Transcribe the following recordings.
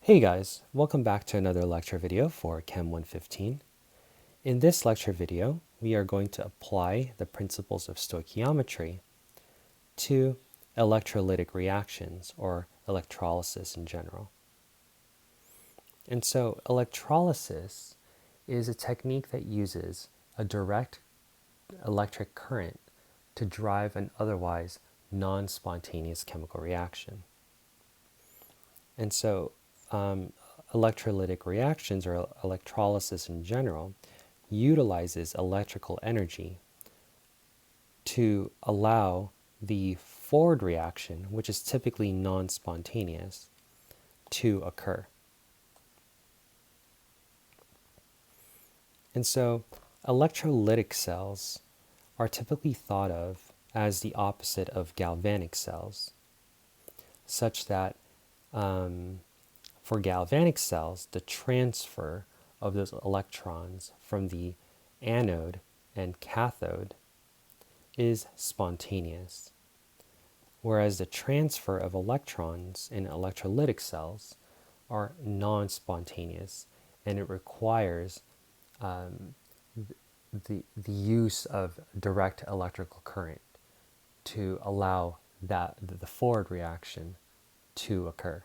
Hey guys, welcome back to another lecture video for Chem 115. In this lecture video, we are going to apply the principles of stoichiometry to electrolytic reactions or electrolysis in general. And so electrolysis is a technique that uses a direct electric current to drive an otherwise non-spontaneous chemical reaction. And so electrolytic reactions or electrolysis in general utilizes electrical energy to allow the forward reaction, which is typically non-spontaneous, to occur. And so electrolytic cells are typically thought of as the opposite of galvanic cells, such that for galvanic cells, the transfer of those electrons from the anode and cathode is spontaneous, whereas the transfer of electrons in electrolytic cells are non-spontaneous, and it requires the use of direct electrical current to allow the forward reaction to occur.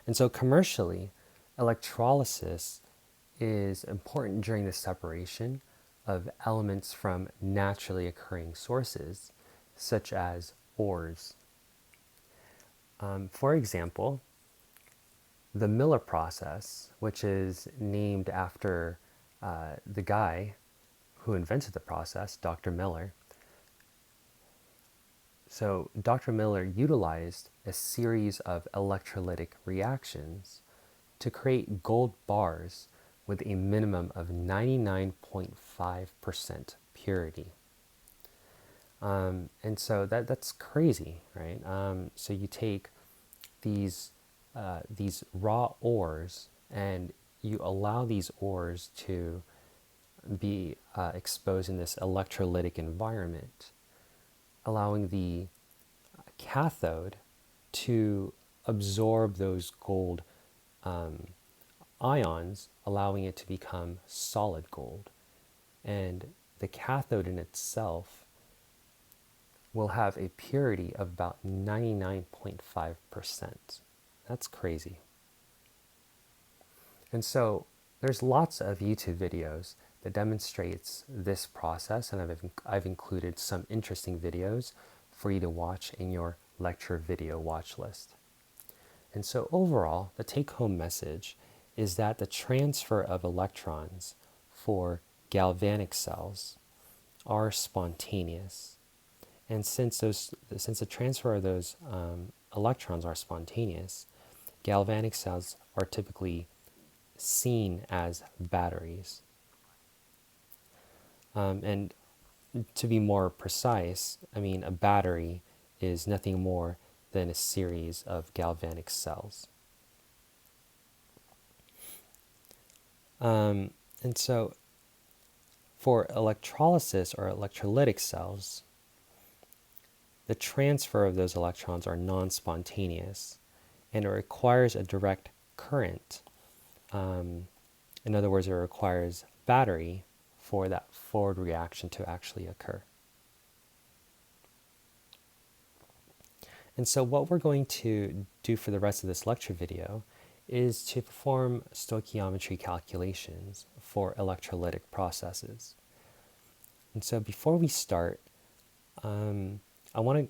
And so commercially, electrolysis is important during the separation of elements from naturally occurring sources, such as ores. For example, the Miller process, which is named after the guy who invented the process, Dr. Miller. So Dr. Miller utilized a series of electrolytic reactions to create gold bars with a minimum of 99.5% purity. And so that's crazy, right? So you take these raw ores and you allow these ores to be exposed in this electrolytic environment, allowing the cathode to absorb those gold ions, allowing it to become solid gold. And the cathode in itself will have a purity of about 99.5%. That's crazy. And so there's lots of YouTube videos that demonstrates this process, and I've included some interesting videos for you to watch in your lecture video watch list. And so overall, the take-home message is that the transfer of electrons for galvanic cells are spontaneous. And since the transfer of those electrons are spontaneous, galvanic cells are typically seen as batteries. And to be more precise, I mean, a battery is nothing more than a series of galvanic cells. And so for electrolysis or electrolytic cells, the transfer of those electrons are non-spontaneous, and it requires a direct current. In other words, it requires battery for that forward reaction to actually occur. And so what we're going to do for the rest of this lecture video is to perform stoichiometry calculations for electrolytic processes. And so before we start, I want to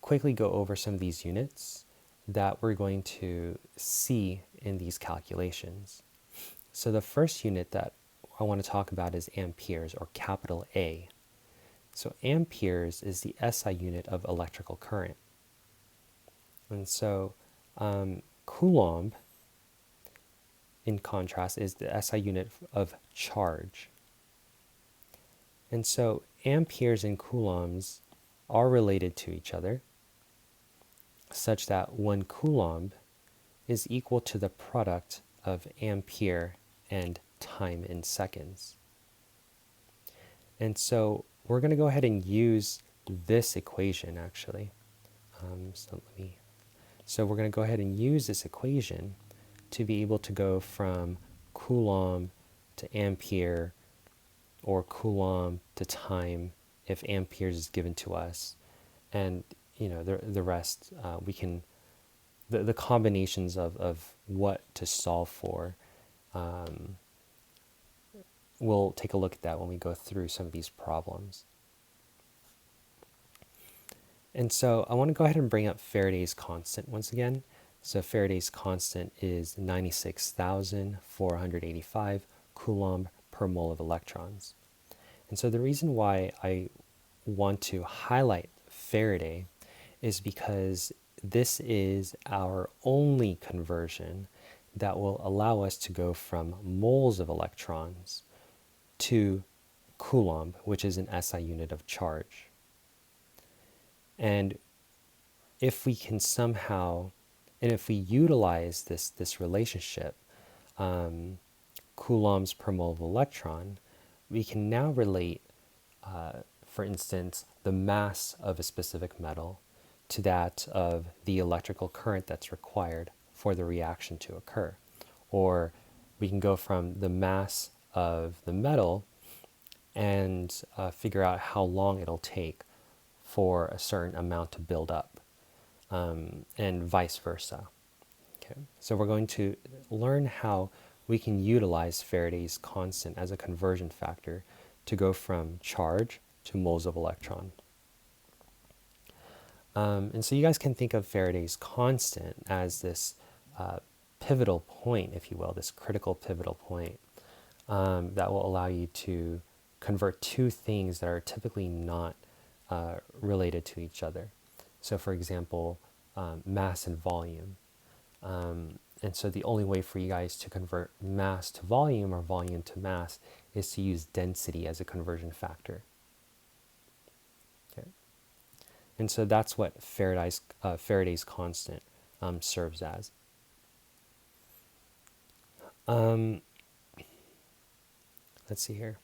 quickly go over some of these units that we're going to see in these calculations. So the first unit that I want to talk about is amperes, or capital A. So amperes is the SI unit of electrical current. And so Coulomb, in contrast, is the SI unit of charge. And so amperes and coulombs are related to each other, such that 1 coulomb is equal to the product of ampere and time in seconds. And so we're going to go ahead and use this equation, actually. So let me So we're going to go ahead and use this equation to be able to go from Coulomb to ampere, or Coulomb to time if amperes is given to us, and the rest we can the combinations of what to solve for. We'll take a look at that when we go through some of these problems. And so I want to go ahead and bring up Faraday's constant once again. So Faraday's constant is 96,485 Coulomb per mole of electrons. And so the reason why I want to highlight Faraday is because this is our only conversion that will allow us to go from moles of electrons to Coulomb, which is an SI unit of charge. And if we can somehow, and if we utilize this relationship, coulombs per mole of electron, we can now relate, for instance, the mass of a specific metal to that of the electrical current that's required for the reaction to occur. Or we can go from the mass of the metal and figure out how long it'll take for a certain amount to build up, and vice versa. Okay. So we're going to learn how we can utilize Faraday's constant as a conversion factor to go from charge to moles of electron. And so you guys can think of Faraday's constant as this pivotal point, if you will, this critical pivotal point that will allow you to convert two things that are typically not related to each other. So for example, mass and volume. And so the only way for you guys to convert mass to volume or volume to mass is to use density as a conversion factor. Okay. And so that's what Faraday's constant serves as. Let's see here.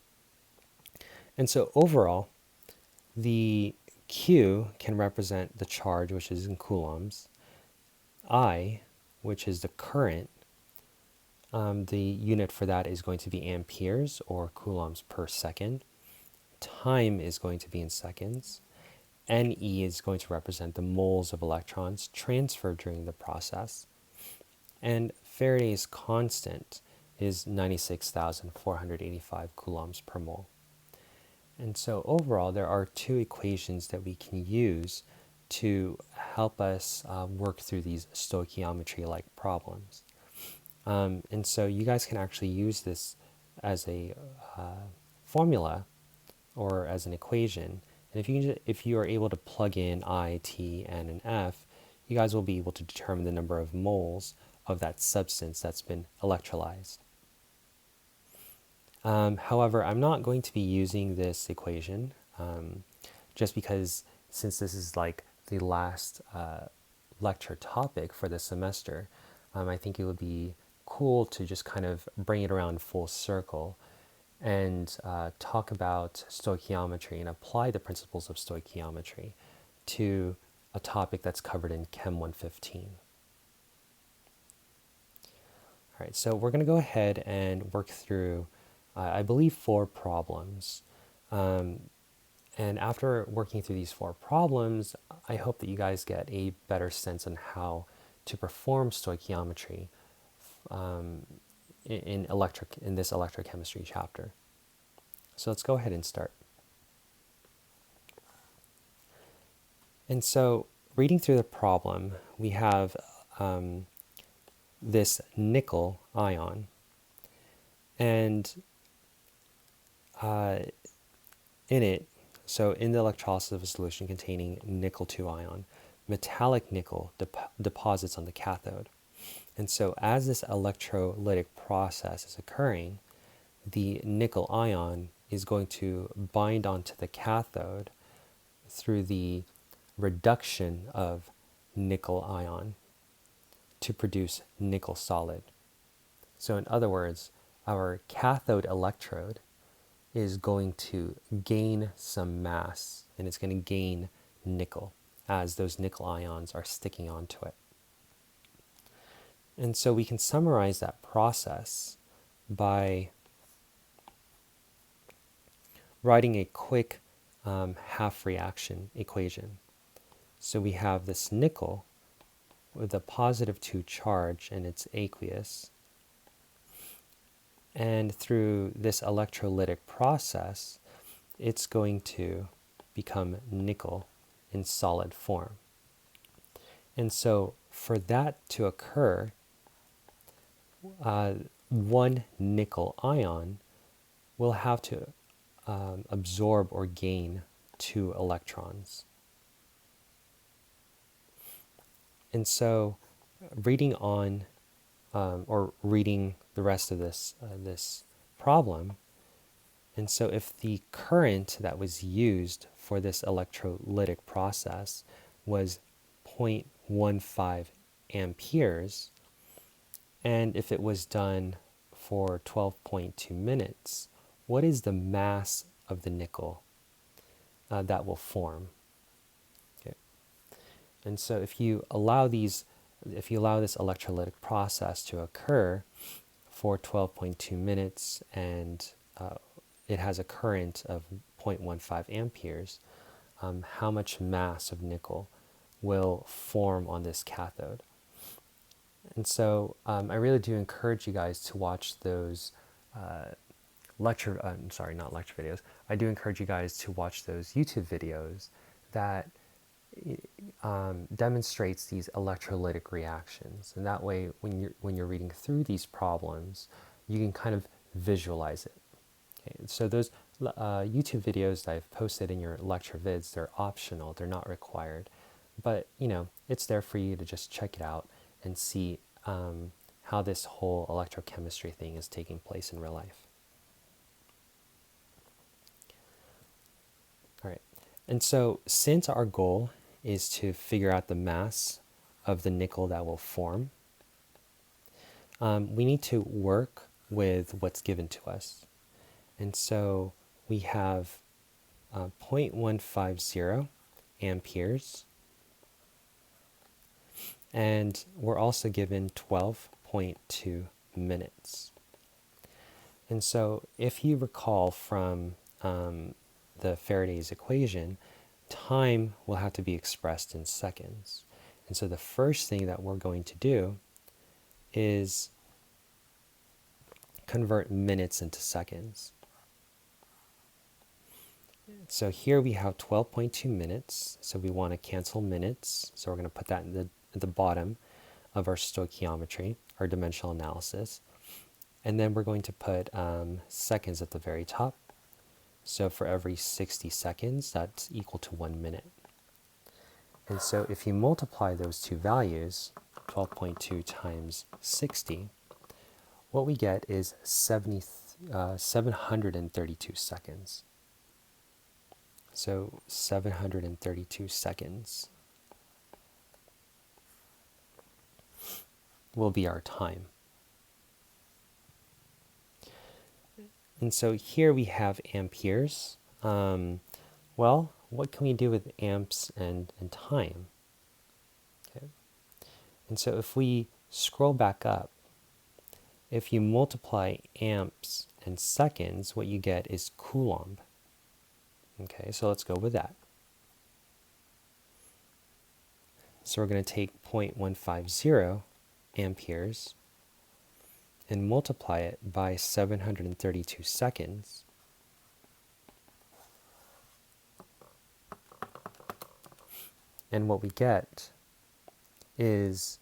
And so overall, the Q can represent the charge, which is in coulombs. I, which is the current, the unit for that is going to be amperes, or coulombs per second. Time is going to be in seconds. Ne is going to represent the moles of electrons transferred during the process. And Faraday's constant is 96,485 coulombs per mole. And so overall, there are two equations that we can use to help us work through these stoichiometry-like problems. And so you guys can actually use this as a formula or as an equation. And if you are able to plug in I, T, N, and F, you guys will be able to determine the number of moles of that substance that's been electrolyzed. However, I'm not going to be using this equation just because, since this is like the last lecture topic for the semester, I think it would be cool to just kind of bring it around full circle and talk about stoichiometry and apply the principles of stoichiometry to a topic that's covered in Chem 115. All right, so we're going to go ahead and work through, I believe, 4 problems. And after working through these 4 problems, I hope that you guys get a better sense on how to perform stoichiometry in this electrochemistry chapter. So let's go ahead and start. And so, reading through the problem, we have this nickel ion, and in it, so in the electrolysis of a solution containing nickel 2 ion, metallic nickel deposits on the cathode. And so as this electrolytic process is occurring, the nickel ion is going to bind onto the cathode through the reduction of nickel ion to produce nickel solid. So in other words, our cathode electrode is going to gain some mass, and it's going to gain nickel as those nickel ions are sticking onto it. And so we can summarize that process by writing a quick half reaction equation. So we have this nickel with a +2 charge in its aqueous. And through this electrolytic process, it's going to become nickel in solid form. And so for that to occur, one nickel ion will have to absorb or gain 2 electrons. And so reading on, or reading the rest of this problem, and so if the current that was used for this electrolytic process was 0.15 amperes, and if it was done for 12.2 minutes, what is the mass of the nickel that will form? Okay. And so if you allow this electrolytic process to occur for 12.2 minutes and it has a current of 0.15 amperes, how much mass of nickel will form on this cathode? And so I really do encourage you guys to watch those not lecture videos. I do encourage you guys to watch those YouTube videos that demonstrates these electrolytic reactions. And that way, when you're reading through these problems, you can kind of visualize it. Okay? So those YouTube videos that I've posted in your lecture vids, they're optional, they're not required. But, it's there for you to just check it out and see how this whole electrochemistry thing is taking place in real life. All right. And so since our goal is to figure out the mass of the nickel that will form, we need to work with what's given to us. And so we have 0.150 amperes, and we're also given 12.2 minutes. And so if you recall from the Faraday's equation, time will have to be expressed in seconds. And so the first thing that we're going to do is convert minutes into seconds. So here we have 12.2 minutes, so we want to cancel minutes, so we're going to put that at the bottom of our stoichiometry, our dimensional analysis. And then we're going to put seconds at the very top. So for every 60 seconds, that's equal to 1 minute. And so if you multiply those two values, 12.2 times 60, what we get is 732 seconds. So 732 seconds will be our time. And so here we have amperes. Well, what can we do with amps and time? Okay. And so if we scroll back up, if you multiply amps and seconds, what you get is coulomb. Okay, so let's go with that. So we're going to take 0.150 amperes and multiply it by 732 seconds. And what we get is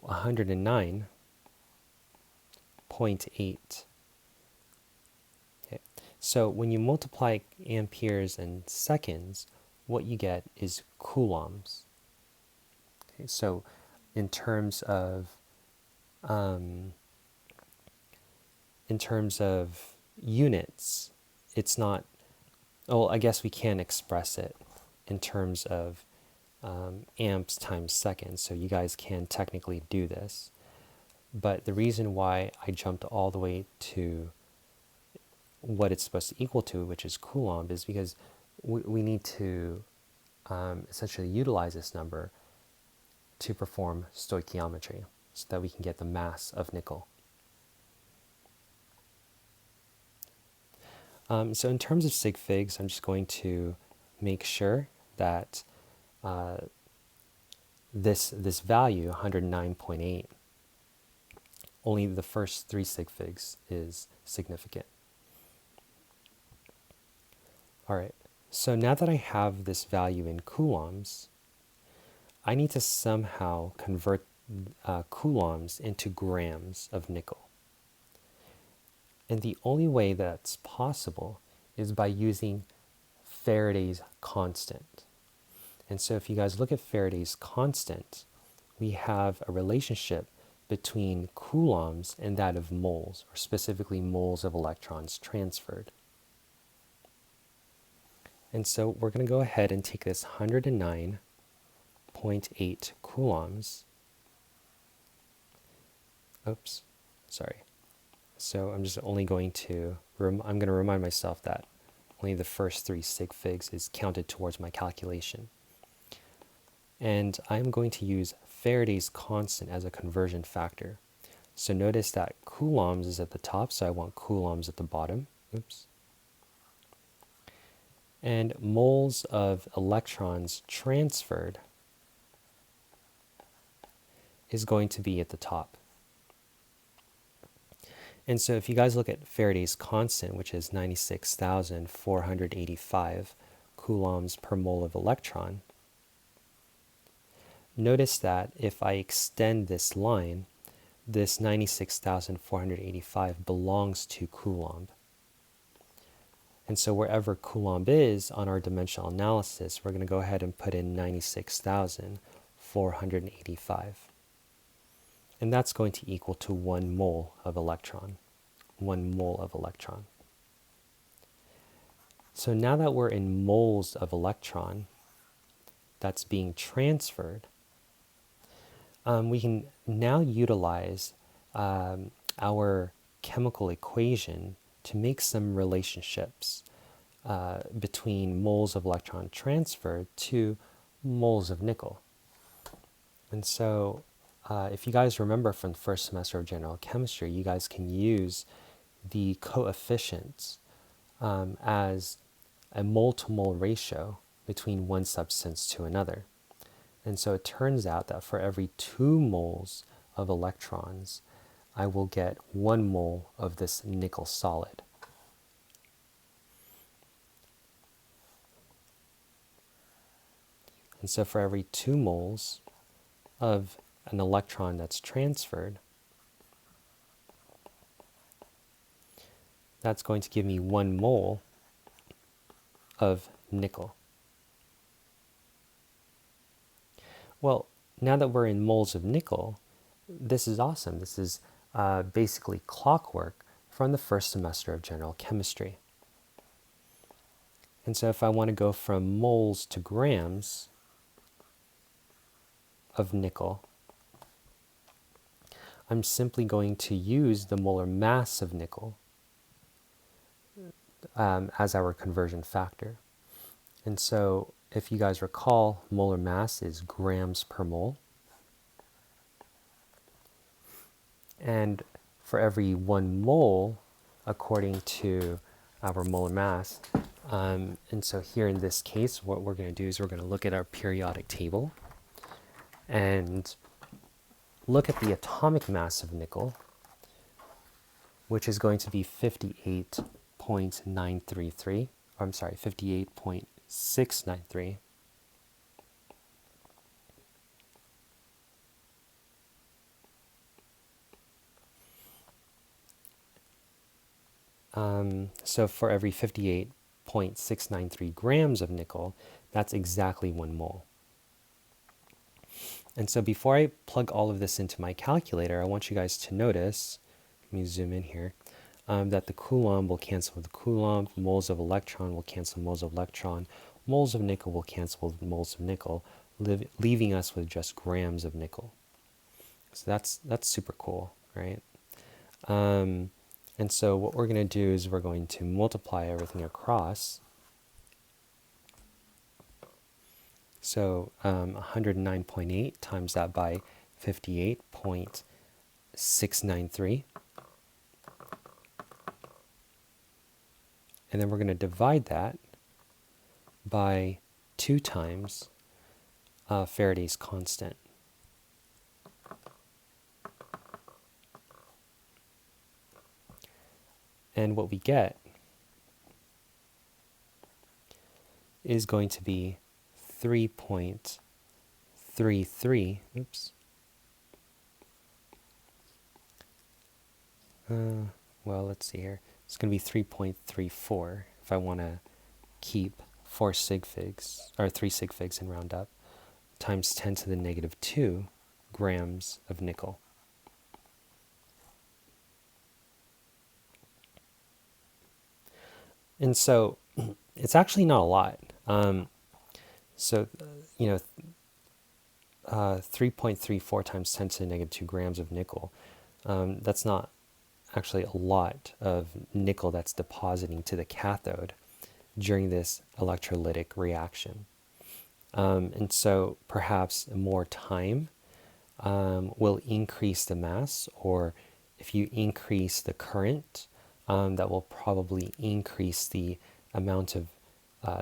109.8. Okay. So when you multiply amperes and seconds, what you get is coulombs. Okay. So in terms of units, it's not, well, I guess we can express it in terms of amps times seconds, so you guys can technically do this. But the reason why I jumped all the way to what it's supposed to equal to, which is coulomb, is because we need to essentially utilize this number to perform stoichiometry so that we can get the mass of nickel. So in terms of sig figs, I'm just going to make sure that this value, 109.8, only the first 3 sig figs is significant. All right, so now that I have this value in coulombs, I need to somehow convert coulombs into grams of nickel. And the only way that's possible is by using Faraday's constant. And so if you guys look at Faraday's constant, we have a relationship between coulombs and that of moles, or specifically moles of electrons transferred. And so we're going to go ahead and take this 109.8 coulombs. Oops, sorry. So I'm just only going to, I'm going to remind myself that only the first 3 sig figs is counted towards my calculation. And I'm going to use Faraday's constant as a conversion factor. So notice that coulombs is at the top, so I want coulombs at the bottom. Oops. And moles of electrons transferred is going to be at the top. And so if you guys look at Faraday's constant, which is 96,485 coulombs per mole of electron, notice that if I extend this line, this 96,485 belongs to coulomb. And so wherever coulomb is on our dimensional analysis, we're going to go ahead and put in 96,485. And that's going to equal to 1 mole of electron. 1 mole of electron. So now that we're in moles of electron that's being transferred, we can now utilize our chemical equation to make some relationships between moles of electron transferred to moles of nickel. And so if you guys remember from the first semester of general chemistry, you guys can use the coefficients as a mole-to-mole ratio between one substance to another. And so it turns out that for every 2 moles of electrons, I will get 1 mole of this nickel solid. And so for every 2 moles of an electron that's transferred, that's going to give me 1 mole of nickel. Well, now that we're in moles of nickel, this is awesome. This is basically clockwork from the first semester of general chemistry. And so if I want to go from moles to grams of nickel, I'm simply going to use the molar mass of nickel as our conversion factor. And so if you guys recall, molar mass is grams per mole. And for every 1 mole, according to our molar mass, and so here in this case, what we're going to do is we're going to look at our periodic table and look at the atomic mass of nickel, which is going to be 58.933, or I'm sorry, 58.693. So for every 58.693 grams of nickel, that's exactly 1 mole. And so before I plug all of this into my calculator, I want you guys to notice, let me zoom in here, that the coulomb will cancel with the coulomb, moles of electron will cancel moles of electron, moles of nickel will cancel with moles of nickel, leaving us with just grams of nickel. So that's super cool, right? And so what we're going to do is we're going to multiply everything across. So 109.8 times that by 58.693. And then we're going to divide that by 2 times Faraday's constant. And what we get is going to be 3.33, oops. Well, let's see here. It's going to be 3.34 if I want to keep 4 sig figs, or 3 sig figs and round up, times 10 to the negative 2 grams of nickel. And so it's actually not a lot. 3.34 times 10 to the negative 2 grams of nickel, that's not actually a lot of nickel that's depositing to the cathode during this electrolytic reaction. And so perhaps more time will increase the mass, or if you increase the current, that will probably increase the amount of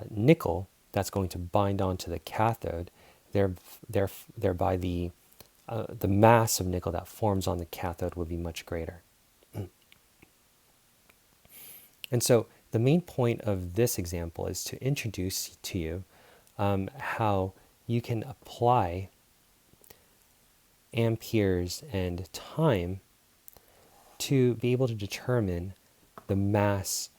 nickel that's going to bind onto the cathode. Thereby the mass of nickel that forms on the cathode would be much greater. And so the main point of this example is to introduce to you how you can apply amperes and time to be able to determine the mass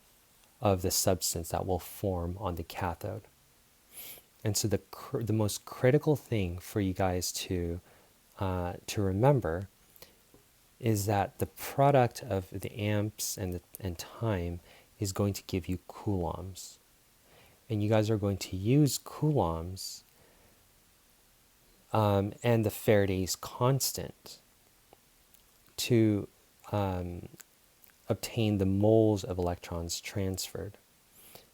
of the substance that will form on the cathode. And so the most critical thing for you guys to remember is that the product of the amps and time is going to give you coulombs. And you guys are going to use coulombs and the Faraday's constant to obtain the moles of electrons transferred.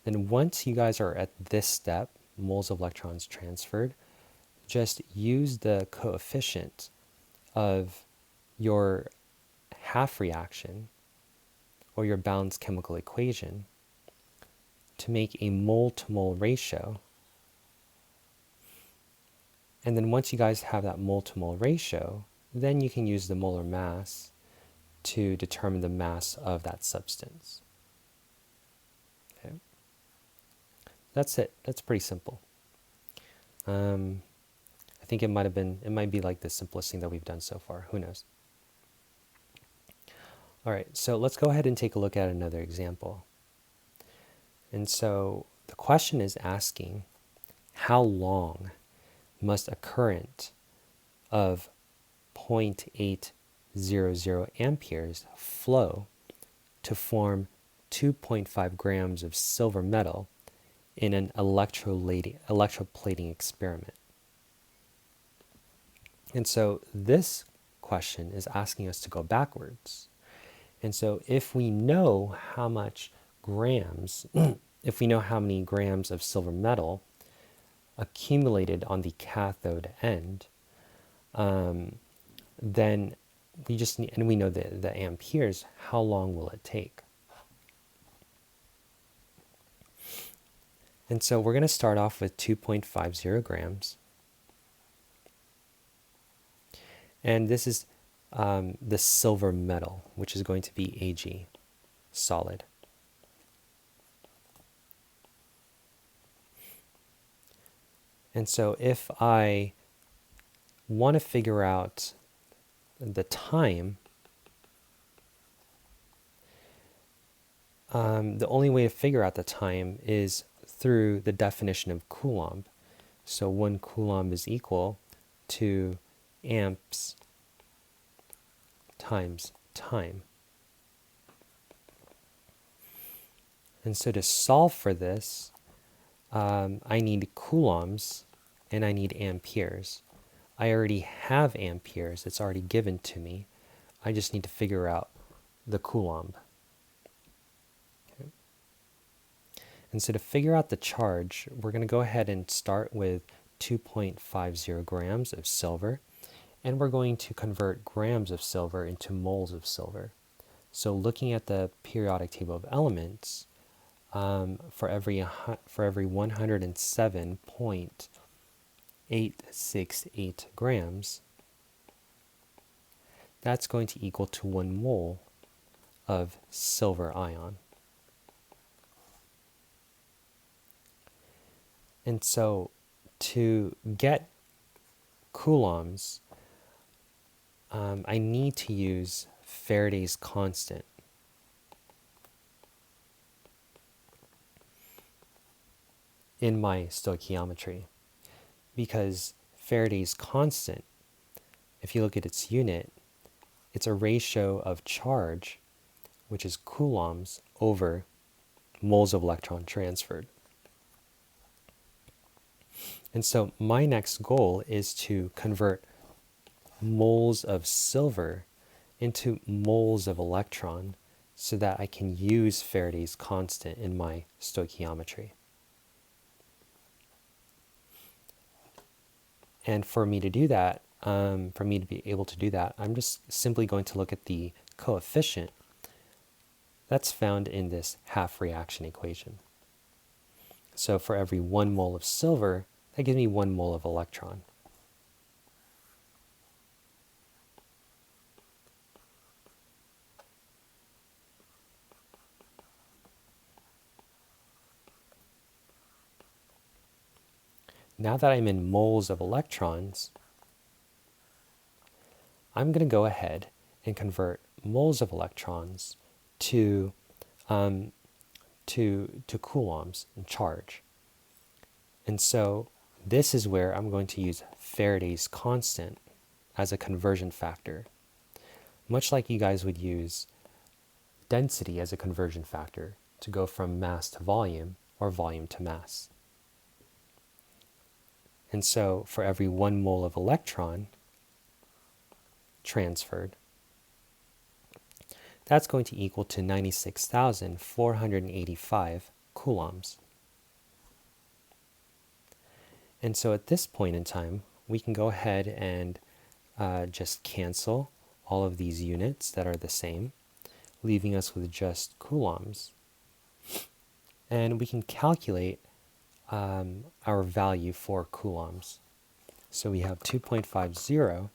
Then once you guys are at this step, moles of electrons transferred, just use the coefficient of your half reaction or your balanced chemical equation to make a mole to mole ratio. And then once you guys have that mole to mole ratio, then you can use the molar mass to determine the mass of that substance. Okay. That's it. That's pretty simple. I think it might be like the simplest thing that we've done so far. Who knows? All right, so let's go ahead and take a look at another example. And so the question is asking, how long must a current of 0.800 amperes flow to form 2.5 grams of silver metal in an electroplating experiment? And so this question is asking us to go backwards. And so if we know how much grams, if we know how many grams of silver metal accumulated on the cathode end, then we just need, and we know the amperes, how long will it take? And so we're going to start off with 2.50 grams. And this is the silver metal, which is going to be Ag, solid. And so if I want to figure out the time, the only way to figure out the time is through the definition of Coulomb. So 1 Coulomb is equal to amps times time. And so to solve for this, I need coulombs and I need amperes. I already have amperes, it's already given to me. I just need to figure out the coulomb. Okay. And so to figure out the charge, we're going to go ahead and start with 2.50 grams of silver, and we're going to convert grams of silver into moles of silver. So looking at the periodic table of elements, for every 107.868 grams, that's going to equal to 1 mole of silver ion. And so to get coulombs, I need to use Faraday's constant. In my stoichiometry, because Faraday's constant, if you look at its unit, it's a ratio of charge, which is coulombs, over moles of electron transferred. And so my next goal is to convert moles of silver into moles of electron so that I can use Faraday's constant in my stoichiometry. And for me to do that, for me to be able to do that, I'm just simply going to look at the coefficient that's found in this half reaction equation. So for every 1 mole of silver, that gives me 1 mole of electron. Now that I'm in moles of electrons, I'm going to go ahead and convert moles of electrons to coulombs in charge. And so this is where I'm going to use Faraday's constant as a conversion factor, much like you guys would use density as a conversion factor to go from mass to volume or volume to mass. And so for every 1 mole of electron transferred, that's going to equal to 96,485 coulombs. And so at this point in time, we can go ahead and just cancel all of these units that are the same, leaving us with just coulombs. And we can calculate our value for coulombs. So we have 2.50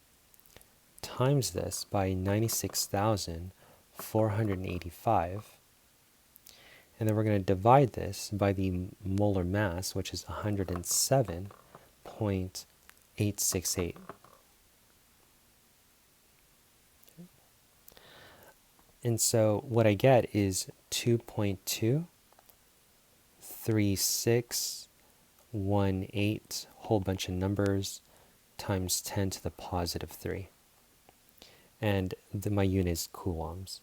times this by 96,485. And then we're going to divide this by the molar mass, which is 107.868. And so what I get is 2.23618, whole bunch of numbers, times 10 to the positive 3. And my unit is coulombs.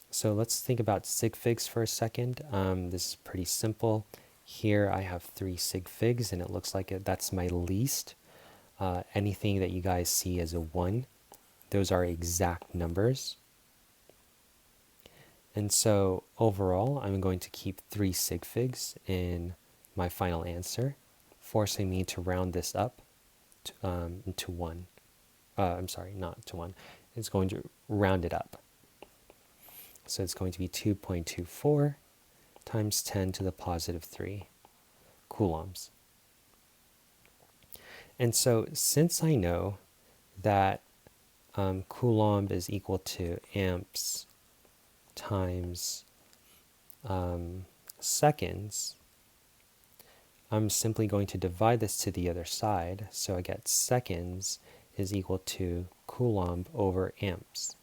So let's think about sig figs for a second. This is pretty simple. Here I have 3 sig figs, and it looks like that's my least. Anything that you guys see as a 1, those are exact numbers. And so overall, I'm going to keep 3 sig figs in my final answer, forcing me to round this up to 1. I'm sorry, not to 1. It's going to round it up. So it's going to be 2.24 times 10 to the positive 3 coulombs. And so since I know that coulomb is equal to amps times seconds, I'm simply going to divide this to the other side. So I get seconds is equal to coulomb over amps.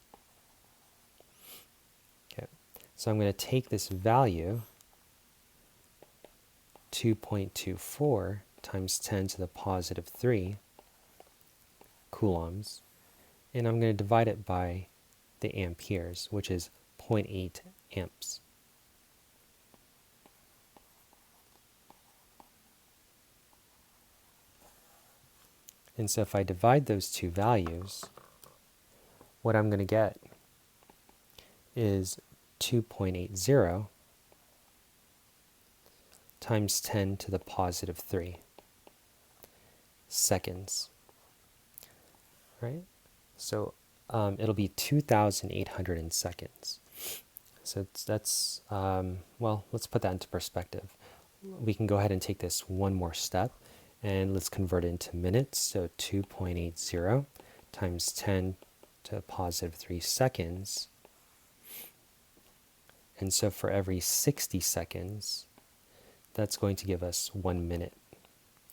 Okay, so I'm going to take this value, 2.24 times 10 to the positive 3 coulombs, and I'm going to divide it by the amperes, which is 0.8 amps. And so if I divide those two values, what I'm going to get is 2.80 times 10 to the positive 3. seconds, right? So it'll be 2,800 seconds. So that's, well, let's put that into perspective. We can go ahead and take this one more step, and let's convert it into minutes. So 2.80 times 10 to the positive 3 seconds. And so for every 60 seconds, that's going to give us 1 minute.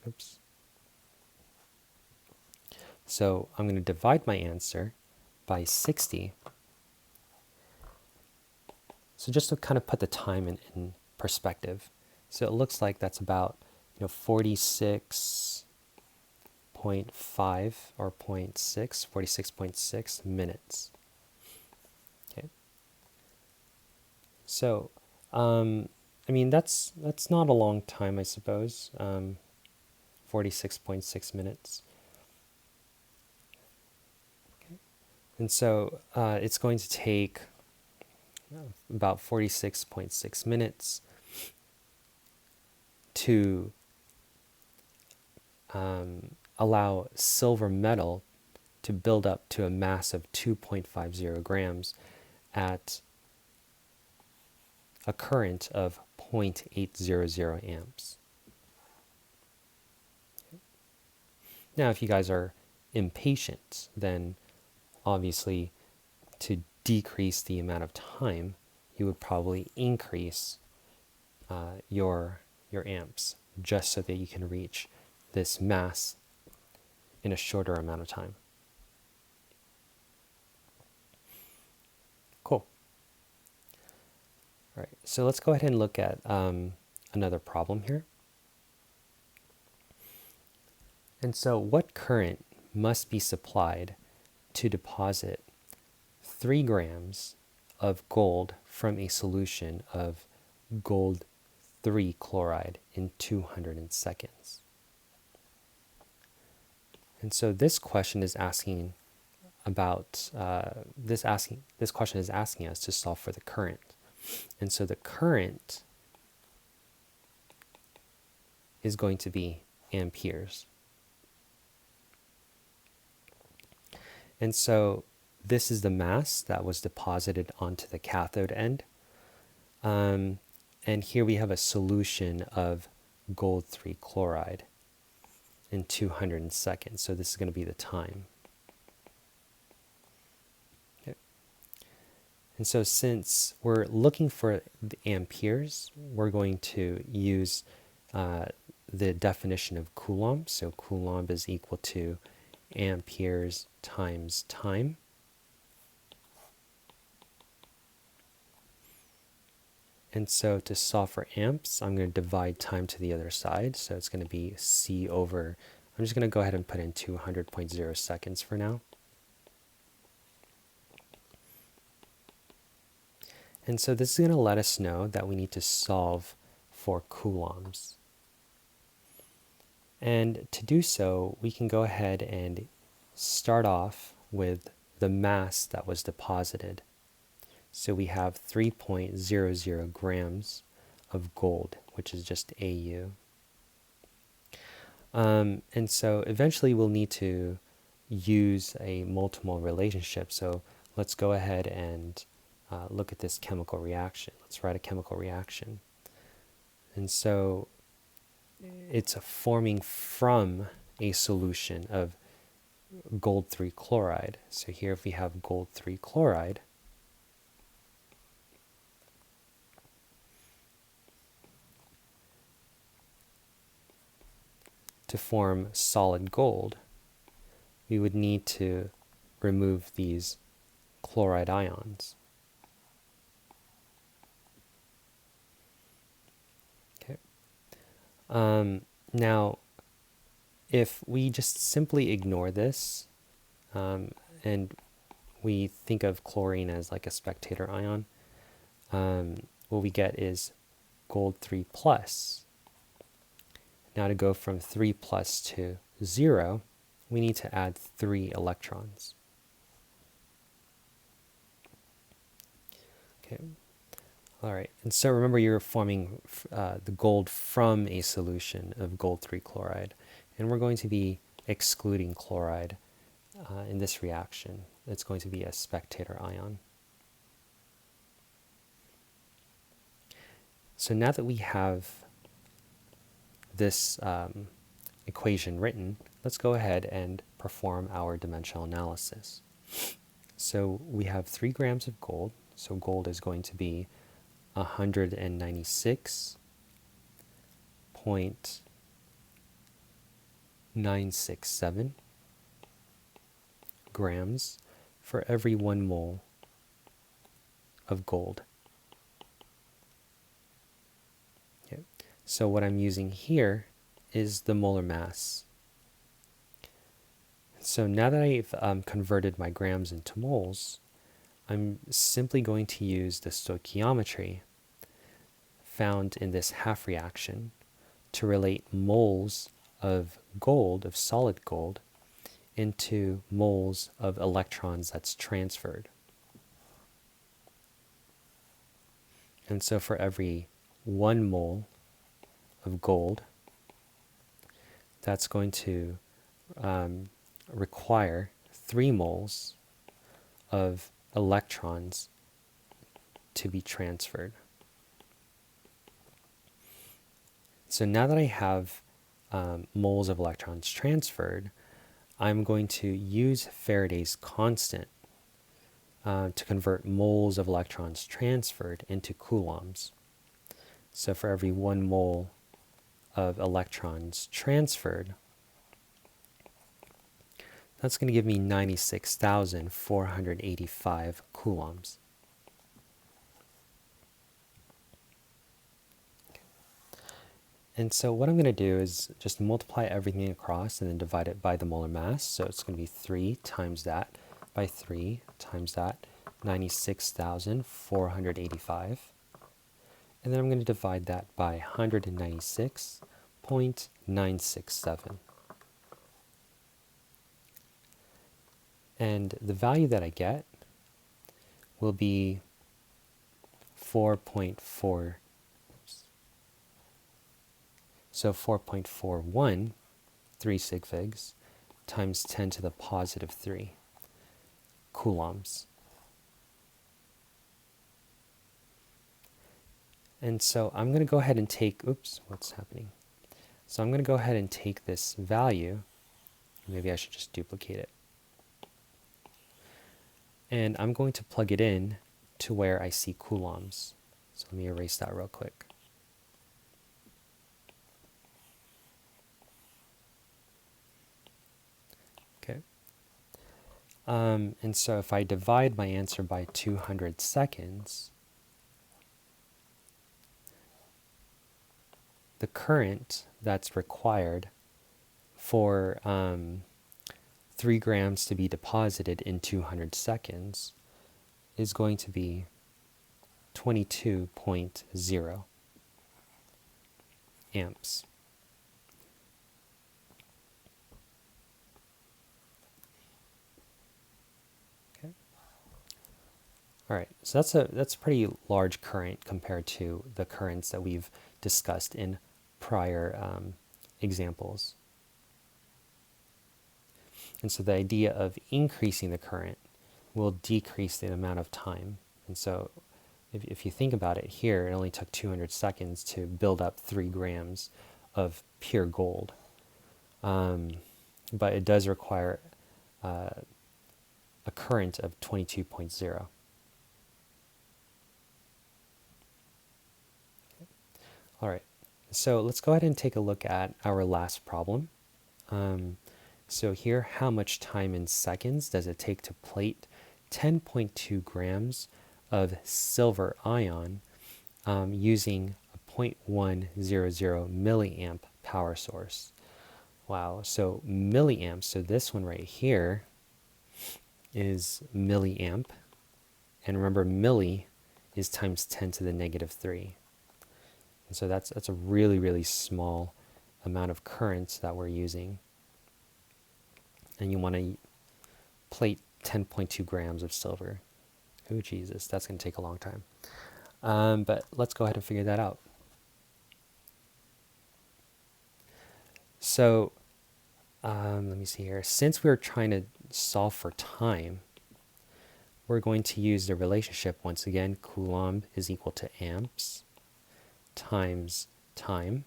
Oops. So I'm going to divide my answer by 60. So just to kind of put the time in perspective. So it looks like that's about 46.5 or 46.6 minutes. Okay. So, I mean, that's not a long time, I suppose. 46.6 minutes. Okay. And so it's going to take about 46.6 minutes to allow silver metal to build up to a mass of 2.50 grams at a current of 0.800 amps. Now, if you guys are impatient, then obviously to decrease the amount of time, you would probably increase your amps just so that you can reach this mass in a shorter amount of time. Cool. All right, so let's go ahead and look at another problem here. And so what current must be supplied to deposit 3 grams of gold from a solution of gold 3 chloride in 200 seconds? And so this question is asking about this question is asking us to solve for the current. And so the current is going to be amperes. And so this is the mass that was deposited onto the cathode end. And here we have a solution of gold 3 chloride in 200 seconds. So this is going to be the time. Okay. And so since we're looking for the amperes, we're going to use the definition of Coulomb. So Coulomb is equal to amperes times time. And so to solve for amps, I'm going to divide time to the other side. So it's going to be C over, I'm just going to go ahead and put in 200.0 seconds for now. And so this is going to let us know that we need to solve for coulombs. And to do so, we can go ahead and start off with the mass that was deposited. So we have 3.00 grams of gold, which is just AU. And so eventually we'll need to use a multimole relationship. So let's go ahead and look at this chemical reaction. Let's write a chemical reaction. And so it's forming from a solution of gold 3 chloride. So here if we have gold 3 chloride, to form solid gold, we would need to remove these chloride ions. Okay. Now, if we just simply ignore this and we think of chlorine as like a spectator ion, what we get is gold 3 plus. Now to go from 3 plus to 0, we need to add 3 electrons. Okay. All right. And so remember, you're forming the gold from a solution of gold 3 chloride. And we're going to be excluding chloride in this reaction. It's going to be a spectator ion. So now that we have this equation written, let's go ahead and perform our dimensional analysis. So we have 3 grams of gold. So gold is going to be 196.967 grams for every 1 mole of gold. Okay. So what I'm using here is the molar mass. So now that I've converted my grams into moles, I'm simply going to use the stoichiometry found in this half reaction to relate moles of gold, of solid gold, into moles of electrons that's transferred. And so for every 1 mole of gold, that's going to require 3 moles of electrons to be transferred. So now that I have moles of electrons transferred, I'm going to use Faraday's constant to convert moles of electrons transferred into coulombs. So for every 1 mole of electrons transferred, that's going to give me 96,485 coulombs. And so what I'm going to do is just multiply everything across and then divide it by the molar mass. So it's going to be 3 times that by 3 times that, 96,485. And then I'm going to divide that by 196.967. And the value that I get will be 4.4. So 4.41, 3 sig figs, times 10 to the positive 3 coulombs. And so I'm going to go ahead and take, oops, what's happening? So I'm going to go ahead and take this value, maybe I should just duplicate it. And I'm going to plug it in to where I see coulombs. So let me erase that real quick. Okay. And so if I divide my answer by 200 seconds, the current that's required for 3 grams to be deposited in 200 seconds is going to be 22.0 amps. Okay. All right, so that's a pretty large current compared to the currents that we've discussed in prior examples. And so the idea of increasing the current will decrease the amount of time. And so if you think about it here, it only took 200 seconds to build up 3 grams of pure gold. But it does require a current of 22.0. All right, so let's go ahead and take a look at our last problem. So here, how much time in seconds does it take to plate 10.2 grams of silver ion using a 0.100 milliamp power source? Wow, so milliamps, so this one right here is milliamp. And remember, milli is times 10 to the negative 3. And so that's a really, really small amount of current that we're using. And you want to plate 10.2 grams of silver. Oh, Jesus, that's going to take a long time. But let's go ahead and figure that out. So let me see here. Since we're trying to solve for time, we're going to use the relationship once again. Coulomb is equal to amps times time.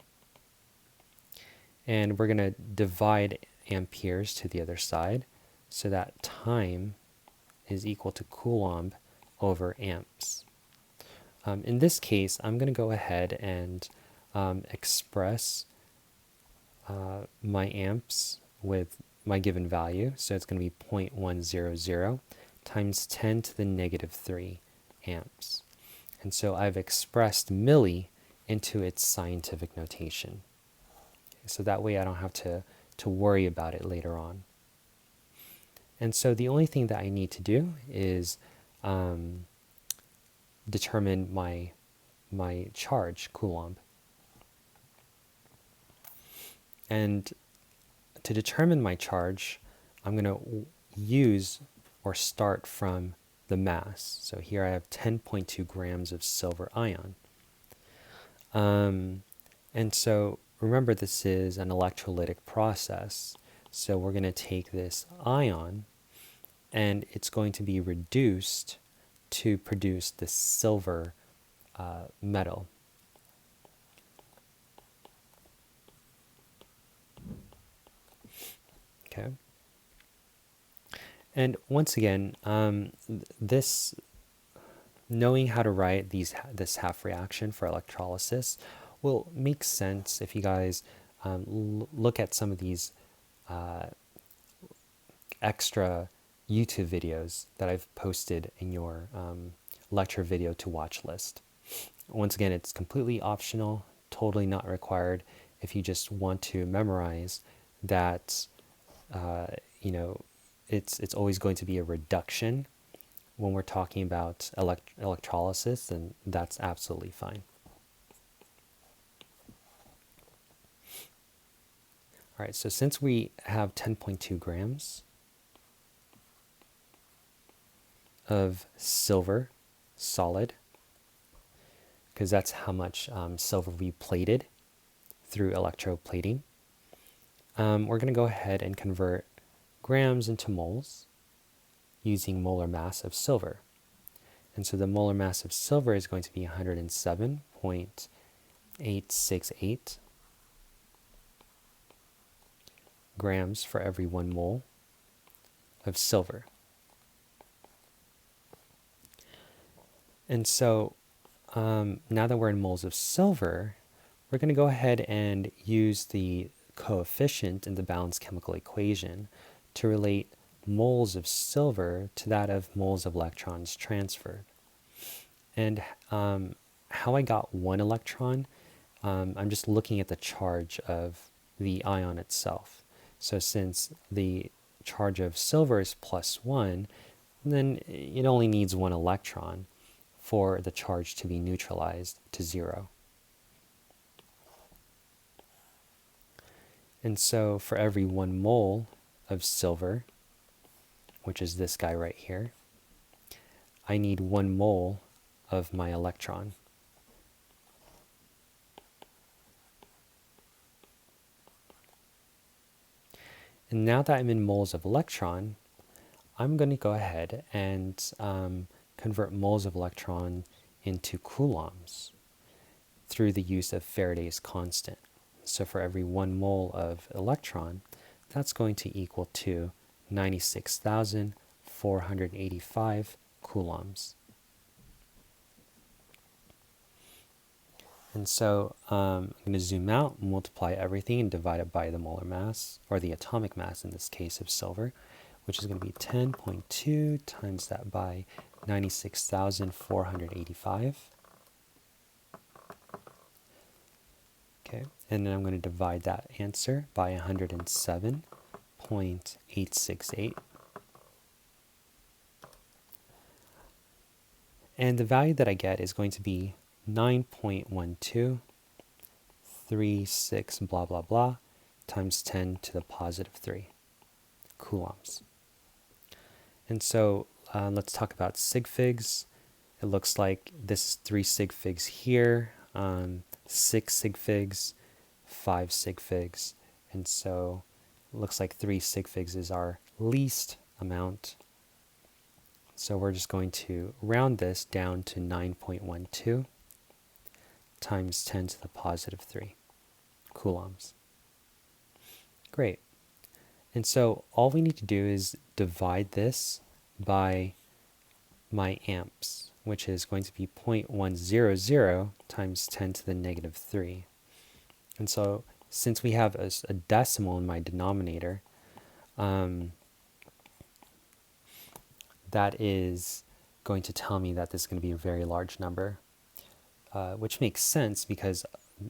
And we're going to divide amperes to the other side so that time is equal to Coulomb over amps. In this case, I'm going to go ahead and express my amps with my given value. So it's going to be 0.100 times 10 to the negative 3 amps. And so I've expressed milli into its scientific notation. So that way I don't have to worry about it later on. And so the only thing that I need to do is determine my charge, Coulomb. And to determine my charge, I'm going to use or start from the mass. So here I have 10.2 grams of silver ion. And so remember, this is an electrolytic process. So we're going to take this ion and it's going to be reduced to produce the silver metal. Okay. And once again, this knowing how to write this half reaction for electrolysis will make sense if you guys look at some of these extra YouTube videos that I've posted in your lecture video to watch list. Once again, it's completely optional, totally not required if you just want to memorize that, it's always going to be a reduction when we're talking about electrolysis, then that's absolutely fine. All right, so since we have 10.2 grams of silver solid, because that's how much silver we plated through electroplating, we're going to go ahead and convert grams into moles using molar mass of silver. And so the molar mass of silver is going to be 107.868 grams for every 1 mole of silver. And so now that we're in moles of silver, we're going to go ahead and use the coefficient in the balanced chemical equation to relate moles of silver to that of moles of electrons transferred. And how I got 1 electron, I'm just looking at the charge of the ion itself. So since the charge of silver is +1, then it only needs 1 electron for the charge to be neutralized to 0. And so for every 1 mole of silver, which is this guy right here, I need 1 mole of my electron. And now that I'm in moles of electron, I'm going to go ahead and convert moles of electron into coulombs through the use of Faraday's constant. So for every 1 mole of electron, that's going to equal to 96,485 coulombs. And so I'm going to zoom out, multiply everything, and divide it by the molar mass, or the atomic mass in this case of silver, which is going to be 10.2 times that by 96,485. Okay, and then I'm going to divide that answer by 107.868. And the value that I get is going to be 9.1236 blah blah blah times 10 to the positive 3 coulombs. And so let's talk about sig figs. It looks like this is 3 sig figs here, 6 sig figs, 5 sig figs, and so looks like 3 sig figs is our least amount. So we're just going to round this down to 9.12 times 10 to the positive 3 coulombs. Great. And so all we need to do is divide this by my amps, which is going to be 0.100 times 10 to the negative 3. And so since we have a decimal in my denominator, that is going to tell me that this is going to be a very large number, which makes sense because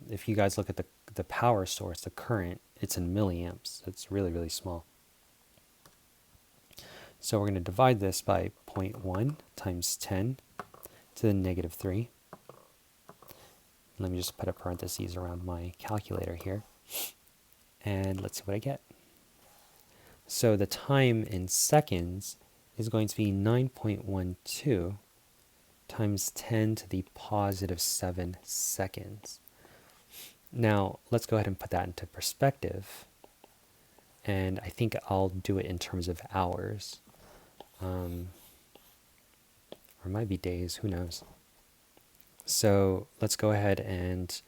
if you guys look at the power source, the current, it's in milliamps. It's really, really small. So we're going to divide this by 0.1 times 10 to the negative 3. Let me just put a parentheses around my calculator here. And let's see what I get. So the time in seconds is going to be 9.12 times 10 to the positive 7 seconds. Now, let's go ahead and put that into perspective. And I think I'll do it in terms of hours. Or it might be days, who knows. So let's go ahead and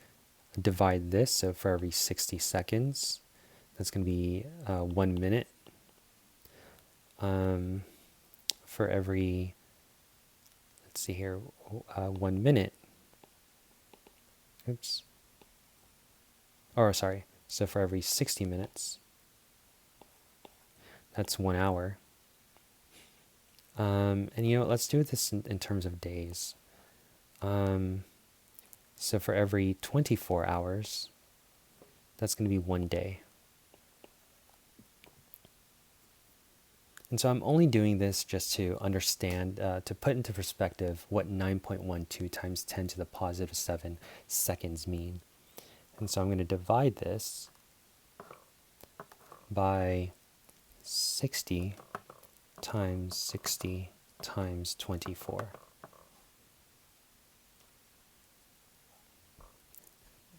divide this. So for every 60 seconds, that's going to be 1 minute. For every, let's see here, 1 minute. Oops. Or sorry. So for every 60 minutes, that's 1 hour. And you know, let's do this in terms of days. So for every 24 hours, that's going to be 1 day. And so I'm only doing this just to understand, to put into perspective what 9.12 times 10 to the positive 7 seconds mean. And so I'm going to divide this by 60 times 60 times 24.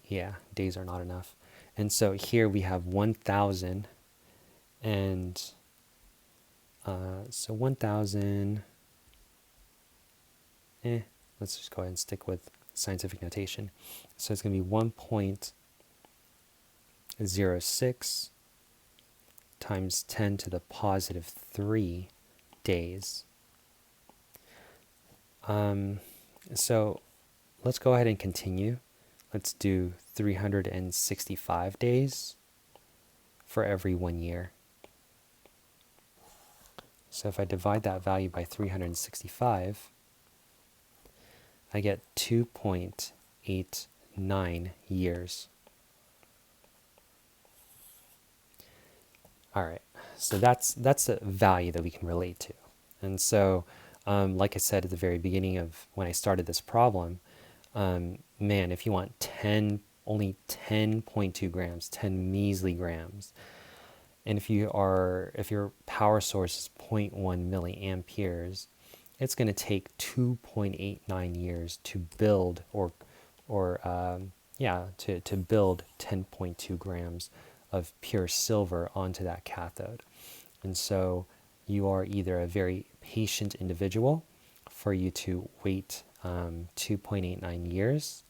Yeah, days are not enough. And so here we have 1,000, and so 1,000, let's just go ahead and stick with scientific notation. So it's going to be 1.06 times 10 to the positive 3 days. So let's go ahead and continue. Let's do 365 days for every 1 year. So if I divide that value by 365, I get 2.89 years. All right, so that's a value that we can relate to. And so, like I said at the very beginning of when I started this problem, man, if you want only 10.2 grams, 10 measly grams, and if your power source is 0.1 milliamperes, it's going to take 2.89 years to build to build 10.2 grams of pure silver onto that cathode. And so you are either a very patient individual for you to wait 2.89 years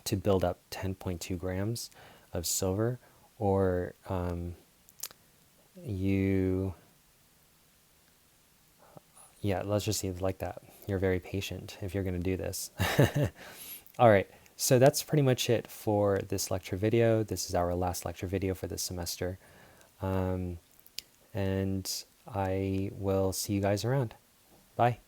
to build up 10.2 grams of silver, or let's just see it like that. You're very patient if you're going to do this. All right, so that's pretty much it for this lecture video. This is our last lecture video for this semester. And I will see you guys around. Bye.